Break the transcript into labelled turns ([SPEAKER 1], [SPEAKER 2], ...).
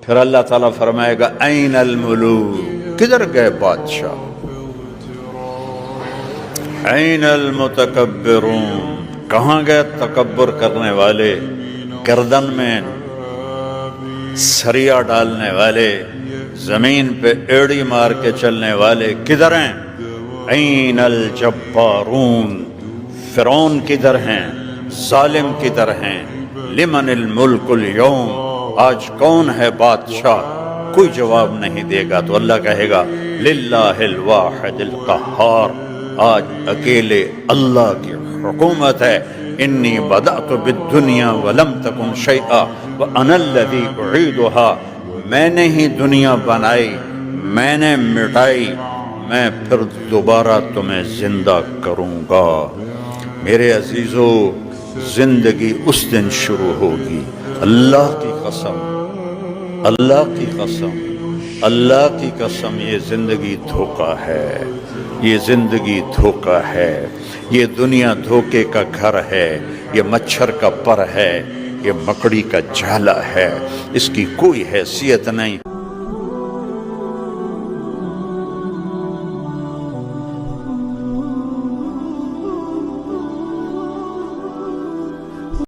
[SPEAKER 1] پھر اللہ تعالیٰ فرمائے گا این الملوک، کدھر گئے بادشاہ؟ این المتکبرون، کہاں گئے تکبر کرنے والے، گردن میں سریا ڈالنے والے، زمین پہ ایڑی مار کے چلنے والے کدھر ہیں؟ این الجبارون، فرعون کدھر ہیں، ظالم کدھر ہیں؟ لمن الملک اليوم، آج کون ہے بادشاہ؟ کوئی جواب نہیں دے گا تو اللہ کہے گا للہ الواحد القہار، آج اکیلے اللہ کی حکومت ہے۔ انی بدأت بالدنیا ولم تکن شیئا وانا الذی اعیدها، میں نے ہی دنیا بنائی، میں نے مٹائی، میں پھر دوبارہ تمہیں زندہ کروں گا۔ میرے عزیزو، زندگی اس دن شروع ہوگی، اللہ کی قسم، اللہ کی قسم، اللہ کی قسم، یہ زندگی دھوکہ ہے، یہ زندگی دھوکہ ہے، یہ دنیا دھوکے کا گھر ہے، یہ مچھر کا پر ہے، یہ مکڑی کا جالا ہے، اس کی کوئی حیثیت نہیں۔